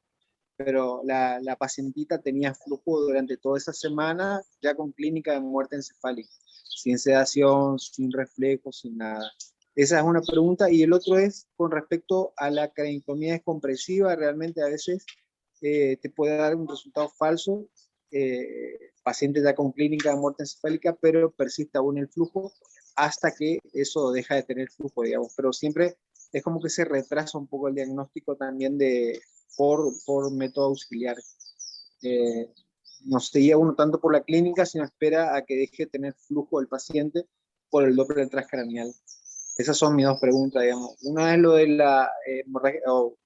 Pero la pacientita tenía flujo durante toda esa semana, ya con clínica de muerte encefálica, sin sedación, sin reflejo, sin nada. Esa es una pregunta. Y el otro es con respecto a la craniotomía descompresiva. Realmente a veces te puede dar un resultado falso, paciente ya con clínica de muerte encefálica, pero persiste aún el flujo hasta que eso deja de tener flujo, digamos. Pero siempre es como que se retrasa un poco el diagnóstico también por método auxiliar. No se guía uno tanto por la clínica, sino espera a que deje de tener flujo el paciente por el Doppler transcraneal. Esas son mis dos preguntas, digamos. Una es lo de la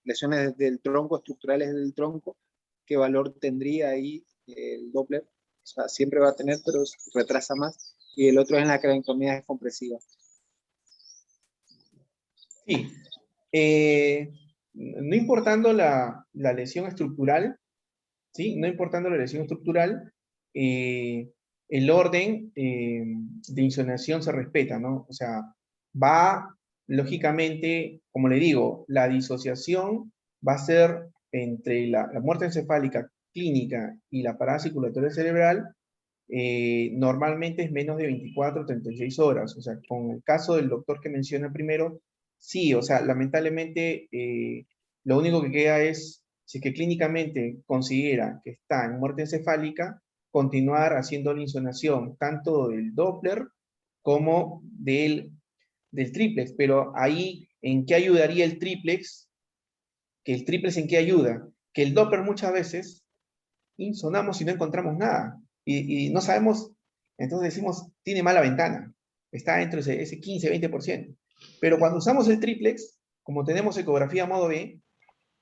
lesiones del tronco, estructurales del tronco, ¿qué valor tendría ahí el Doppler? O sea, siempre va a tener, pero retrasa más. Y el otro es la craniotomía descompresiva. Sí. No importando la lesión estructural, ¿sí? No importando la lesión estructural, el orden de insolación se respeta, ¿no? O sea, va, lógicamente, como le digo, la disociación va a ser entre la muerte encefálica clínica y la parada circulatoria cerebral, normalmente es menos de 24 o 36 horas. O sea, con el caso del doctor que menciona primero, sí, o sea, lamentablemente lo único que queda es, si es que clínicamente considera que está en muerte encefálica, continuar haciendo la insolación tanto del Doppler como del triplex. Pero ahí, ¿en qué ayudaría el triplex? Que el triplex, ¿en qué ayuda? Que el Doppler muchas veces insonamos y no encontramos nada. Y no sabemos, entonces decimos, tiene mala ventana. Está dentro de ese 15-20%. Pero cuando usamos el triplex, como tenemos ecografía modo B,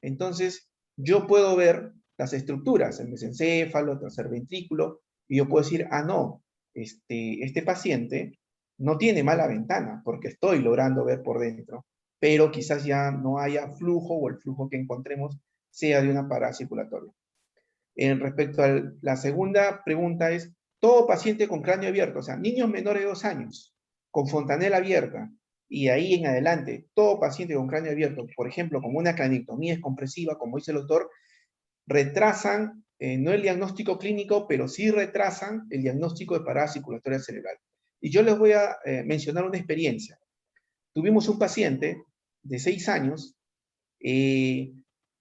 entonces yo puedo ver las estructuras, el mesencéfalo, tercer ventrículo, y yo puedo decir, ah, no, este paciente no tiene mala ventana, porque estoy logrando ver por dentro, pero quizás ya no haya flujo, o el flujo que encontremos sea de una parada circulatoria. Respecto a la segunda pregunta es, todo paciente con cráneo abierto, o sea, niños menores de 2 años, con fontanela abierta, y ahí en adelante, todo paciente con cráneo abierto, por ejemplo, como una craniectomía descompresiva, como dice el doctor, retrasan, no el diagnóstico clínico, pero sí retrasan el diagnóstico de parada circulatoria cerebral. Y yo les voy a mencionar una experiencia. Tuvimos un paciente de 6 años,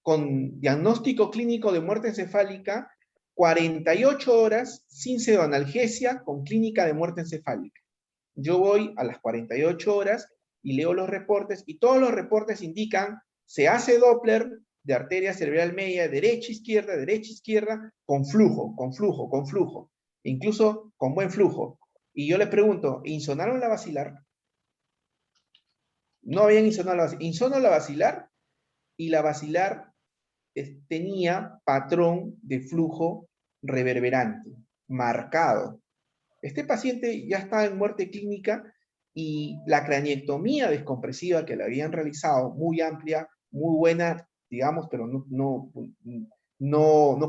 con diagnóstico clínico de muerte encefálica, 48 horas sin pseudoanalgesia con clínica de muerte encefálica. Yo voy a las 48 horas y leo los reportes, y todos los reportes indican, se hace Doppler de arteria cerebral media, derecha, izquierda, con flujo, incluso con buen flujo. Y yo le pregunto, ¿insonaron la basilar? No habían insonado la basilar. Insonó la basilar, y la basilar tenía patrón de flujo reverberante, marcado. Este paciente ya estaba en muerte clínica, y la craniectomía descompresiva que le habían realizado, muy amplia, muy buena, digamos, pero no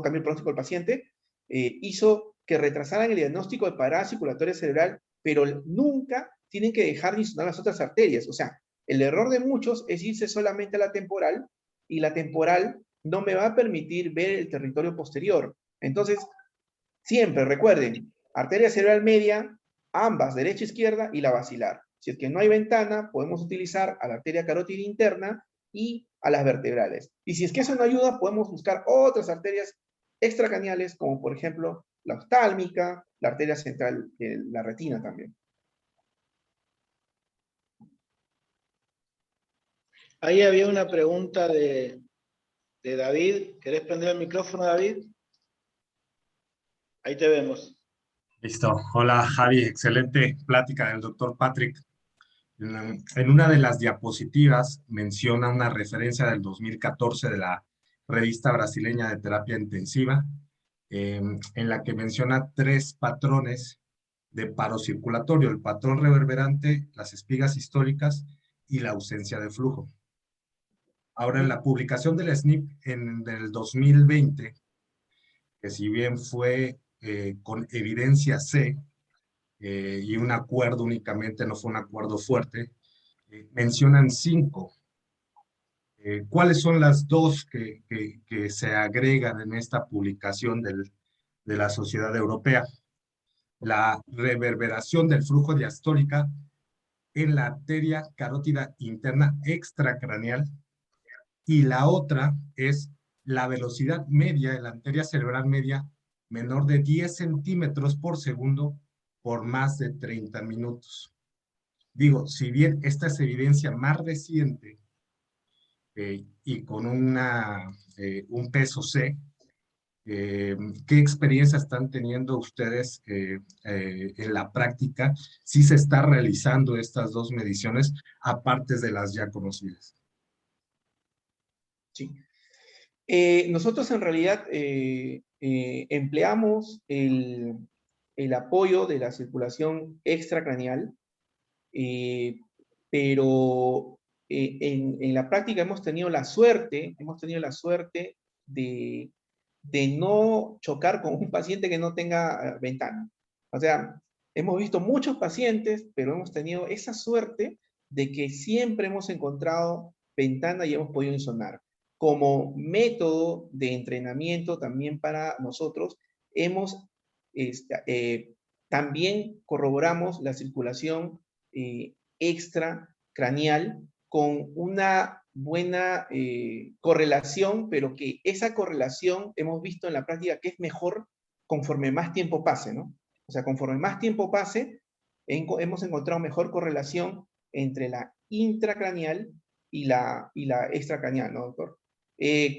cambió el pronóstico del paciente, hizo que retrasaran el diagnóstico de parada circulatoria cerebral, pero nunca tienen que dejar de insonar las otras arterias. O sea, el error de muchos es irse solamente a la temporal, y la temporal no me va a permitir ver el territorio posterior. Entonces, siempre recuerden, arteria cerebral media, ambas, derecha, izquierda, y la basilar. Si es que no hay ventana, podemos utilizar a la arteria carótida interna y a las vertebrales. Y si es que eso no ayuda, podemos buscar otras arterias extracraneales, como por ejemplo la oftálmica, la arteria central de la retina también. Ahí había una pregunta de David. ¿Querés prender el micrófono, David? Ahí te vemos. Listo. Hola, Javi. Excelente plática del doctor Patrick. En una de las diapositivas menciona una referencia del 2014 de la Revista Brasileña de Terapia Intensiva, en la que menciona 3 patrones de paro circulatorio: el patrón reverberante, las espigas históricas y la ausencia de flujo. Ahora, en la publicación del SNP del 2020, que si bien fue con evidencia C, y un acuerdo únicamente, no fue un acuerdo fuerte, mencionan 5. ¿Cuáles son las 2 que se agregan en esta publicación de la Sociedad Europea? La reverberación del flujo diastólica en la arteria carótida interna extracraneal, y la otra es la velocidad media de la arteria cerebral media menor de 10 centímetros por segundo por más de 30 minutos. Digo, si bien esta es evidencia más reciente y con un peso C, ¿qué experiencia están teniendo ustedes en la práctica? ¿Sí se está realizando estas 2 mediciones aparte de las ya conocidas? Sí. Nosotros en realidad empleamos el apoyo de la circulación extracraneal, pero en la práctica hemos tenido la suerte de no chocar con un paciente que no tenga ventana. O sea, hemos visto muchos pacientes, pero hemos tenido esa suerte de que siempre hemos encontrado ventana y hemos podido insonar. Como método de entrenamiento también para nosotros, también corroboramos la circulación extracraneal con una buena correlación, pero que esa correlación hemos visto en la práctica que es mejor conforme más tiempo pase, ¿no? O sea, conforme más tiempo pase, hemos encontrado mejor correlación entre la intracraneal y la extracraneal, ¿no, doctor?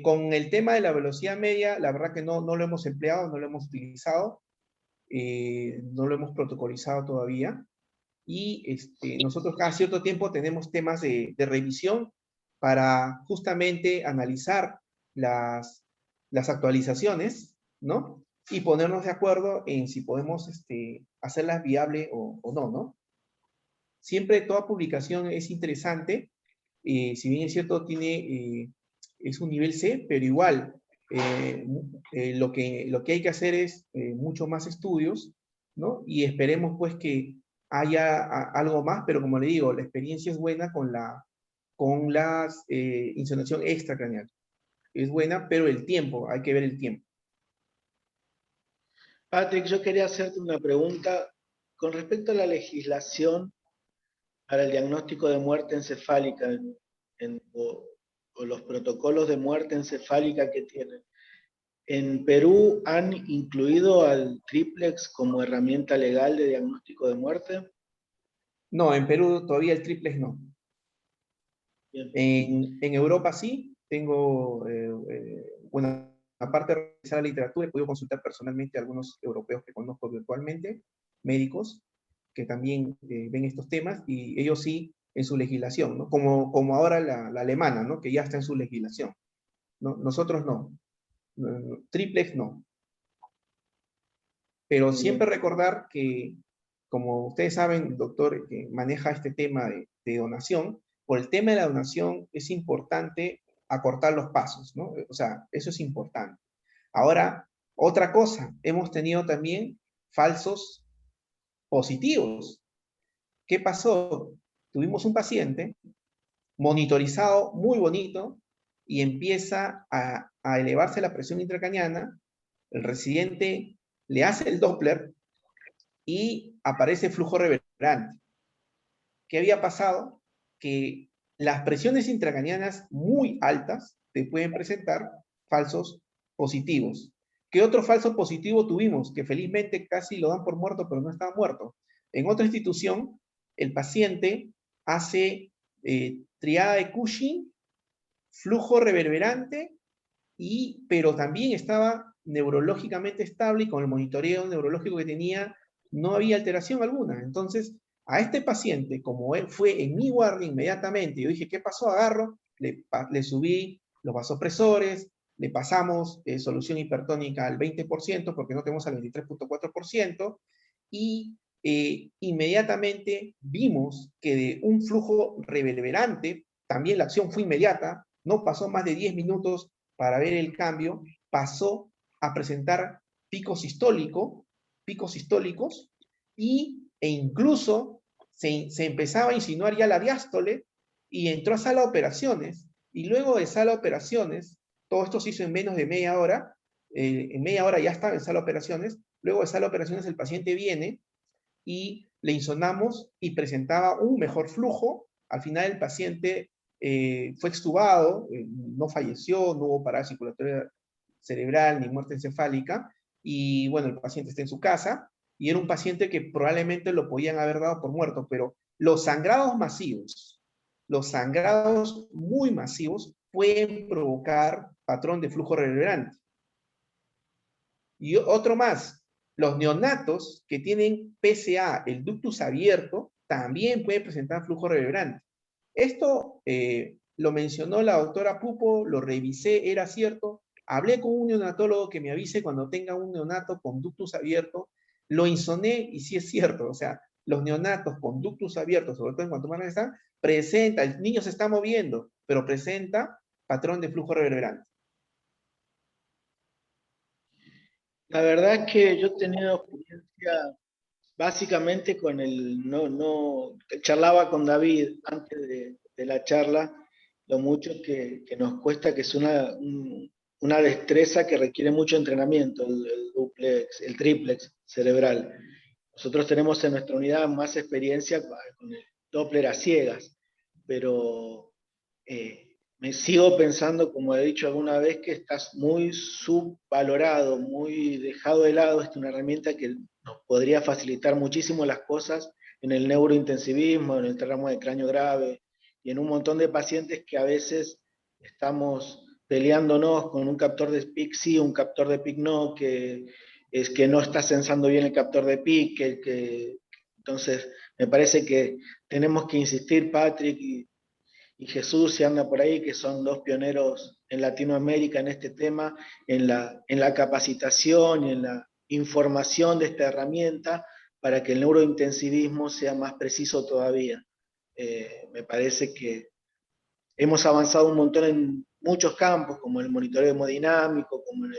Con el tema de la velocidad media, la verdad que no lo hemos empleado, no lo hemos utilizado, no lo hemos protocolizado todavía, y nosotros cada cierto tiempo tenemos temas de revisión para justamente analizar las actualizaciones, ¿no? Y ponernos de acuerdo en si podemos hacerlas viable o no, ¿no? Siempre toda publicación es interesante, si bien es cierto, es un nivel C, pero igual lo que hay que hacer es mucho más estudios, ¿no? Y esperemos pues que haya algo más, pero como le digo, la experiencia es buena con la insonación extracraneal. Es buena, pero el tiempo, hay que ver el tiempo. Patrick, yo quería hacerte una pregunta con respecto a la legislación para el diagnóstico de muerte encefálica o los protocolos de muerte encefálica que tienen. ¿En Perú han incluido al triplex como herramienta legal de diagnóstico de muerte? No, en Perú todavía el triplex no. Bien. En Europa sí, tengo, bueno, aparte de revisar la literatura, he podido consultar personalmente a algunos europeos que conozco virtualmente, médicos, que también ven estos temas, y ellos sí, en su legislación, ¿no? Como ahora la alemana, ¿no? Que ya está en su legislación, ¿no? Nosotros no. Triplex no. Pero siempre recordar que, como ustedes saben, doctor, que maneja este tema de donación, por el tema de la donación es importante acortar los pasos, ¿no? O sea, eso es importante. Ahora, otra cosa, hemos tenido también falsos positivos. ¿Qué pasó? Tuvimos un paciente monitorizado muy bonito y empieza a elevarse la presión intracraniana, el residente le hace el Doppler y aparece flujo reverberante. ¿Qué había pasado? Que las presiones intracranianas muy altas te pueden presentar falsos positivos. ¿Qué otro falso positivo tuvimos? Que felizmente casi lo dan por muerto, pero no estaba muerto. En otra institución, el paciente hace triada de Cushing, flujo reverberante, pero también estaba neurológicamente estable y con el monitoreo neurológico que tenía no había alteración alguna. Entonces, a este paciente, como él fue en mi guardia inmediatamente, yo dije, ¿qué pasó? Agarro, le subí los vasopresores, le pasamos solución hipertónica al 20%, porque no tenemos al 23.4%, y inmediatamente vimos que de un flujo reverberante, también la acción fue inmediata, no pasó más de 10 minutos para ver el cambio, pasó a presentar picos sistólicos, e incluso se empezaba a insinuar ya la diástole y entró a sala de operaciones, y luego de sala de operaciones, todo esto se hizo en menos de media hora, en media hora ya estaba en sala de operaciones, luego de sala de operaciones el paciente viene y le insonamos y presentaba un mejor flujo. Al final el paciente fue extubado, no falleció, no hubo parada circulatoria cerebral ni muerte encefálica, y bueno, el paciente está en su casa, y era un paciente que probablemente lo podían haber dado por muerto, pero los sangrados muy masivos, pueden provocar patrón de flujo reverberante. Y otro más, los neonatos que tienen PCA, el ductus abierto, también pueden presentar flujo reverberante. Esto lo mencionó la doctora Pupo, lo revisé, era cierto. Hablé con un neonatólogo que me avise cuando tenga un neonato con ductus abierto, lo insoné y sí es cierto, o sea, los neonatos con ductus abiertos, sobre todo en cuanto más están, presenta, el niño se está moviendo, pero presenta patrón de flujo reverberante. La verdad es que yo he tenido experiencia básicamente con charlaba con David antes de la charla, lo mucho que nos cuesta, que es una destreza que requiere mucho entrenamiento, el duplex, el triplex cerebral. Nosotros tenemos en nuestra unidad más experiencia con el Doppler a ciegas, pero me sigo pensando, como he dicho alguna vez, que estás muy subvalorado, muy dejado de lado. Esta es una herramienta que nos podría facilitar muchísimo las cosas en el neurointensivismo, en el tramo de cráneo grave y en un montón de pacientes que a veces estamos peleándonos con un captor de PIC sí, un captor de PIC no, que es que no está sensando bien el captor de PIC, entonces me parece que tenemos que insistir, Patrick y Jesús, si anda por ahí, que son dos pioneros en Latinoamérica en este tema, en la capacitación y en la información de esta herramienta para que el neurointensivismo sea más preciso todavía. Me parece que hemos avanzado un montón en muchos campos, como el monitoreo hemodinámico, como el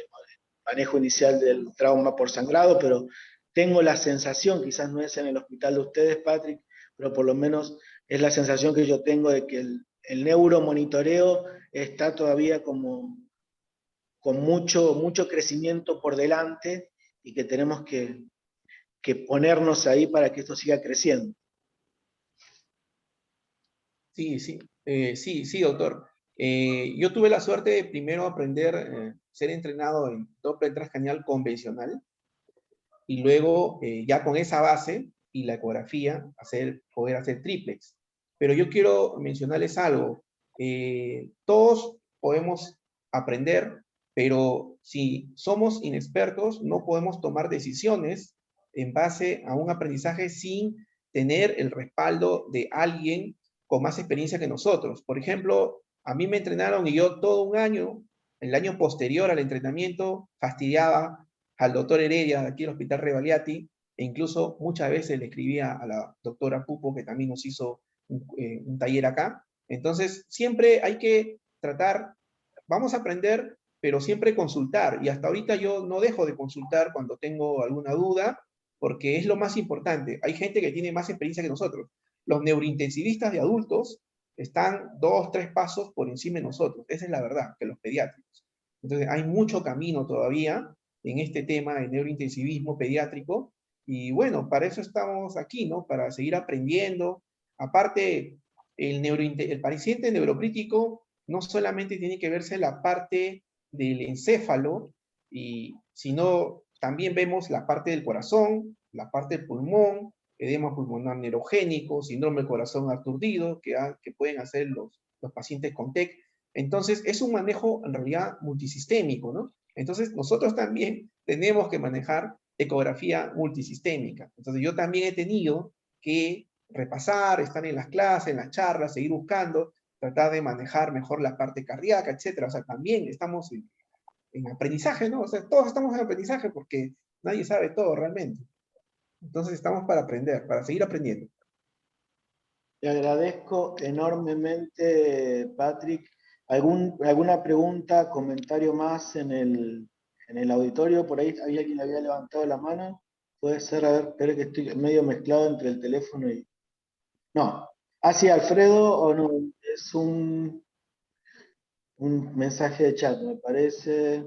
manejo inicial del trauma por sangrado, pero tengo la sensación, quizás no es en el hospital de ustedes, Patrick, pero por lo menos es la sensación que yo tengo de que el neuromonitoreo está todavía como con mucho crecimiento por delante y que tenemos que ponernos ahí para que esto siga creciendo. Sí, sí, sí, doctor. Yo tuve la suerte de primero aprender, ser entrenado en Doppler transcranial convencional, y luego ya con esa base y la ecografía, poder hacer triplex. Pero yo quiero mencionarles algo. Todos podemos aprender, pero si somos inexpertos, no podemos tomar decisiones en base a un aprendizaje sin tener el respaldo de alguien con más experiencia que nosotros. Por ejemplo, a mí me entrenaron y yo todo un año, el año posterior al entrenamiento, fastidiaba al doctor Heredia de aquí del Hospital Revaliati, e incluso muchas veces le escribía a la doctora Pupo, que también nos hizo un taller acá. Entonces, siempre hay que tratar, vamos a aprender, pero siempre consultar. Y hasta ahorita yo no dejo de consultar cuando tengo alguna duda, porque es lo más importante. Hay gente que tiene más experiencia que nosotros. Los neurointensivistas de adultos están 2, 3 pasos por encima de nosotros. Esa es la verdad, que los pediátricos. Entonces, hay mucho camino todavía en este tema de neurointensivismo pediátrico, y bueno, para eso estamos aquí, ¿no? Para seguir aprendiendo. Aparte, el paciente neurocrítico no solamente tiene que verse la parte del encéfalo, sino también vemos la parte del corazón, la parte del pulmón, edema pulmonar neurogénico, síndrome del corazón aturdido, que pueden hacer los pacientes con TEC. Entonces, es un manejo en realidad multisistémico, ¿no? Entonces, nosotros también tenemos que manejar ecografía multisistémica. Entonces, yo también he tenido que repasar, estar en las clases, en las charlas, seguir buscando, tratar de manejar mejor la parte cardíaca, etcétera. O sea, también estamos en aprendizaje, ¿no? O sea, todos estamos en aprendizaje porque nadie sabe todo realmente. Entonces, estamos para aprender, para seguir aprendiendo. Te agradezco enormemente, Patrick. ¿Alguna pregunta, comentario más en el auditorio? Por ahí había quien había levantado la mano. Puede ser, a ver, espera que estoy medio mezclado entre el teléfono y... No. ¿Hacia Alfredo o no? Es un mensaje de chat, me parece.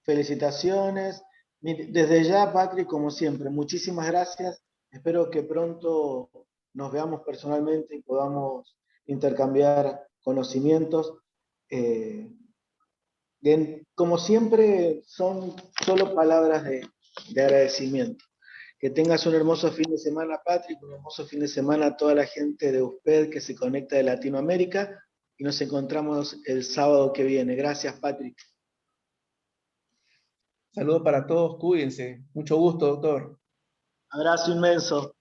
Felicitaciones. Desde ya, Patrick, como siempre, muchísimas gracias. Espero que pronto nos veamos personalmente y podamos intercambiar conocimientos. Como siempre, son solo palabras de agradecimiento. Que tengas un hermoso fin de semana, Patrick, un hermoso fin de semana a toda la gente de USPED que se conecta de Latinoamérica, y nos encontramos el sábado que viene. Gracias, Patrick. Saludos para todos, cuídense. Mucho gusto, doctor. Abrazo inmenso.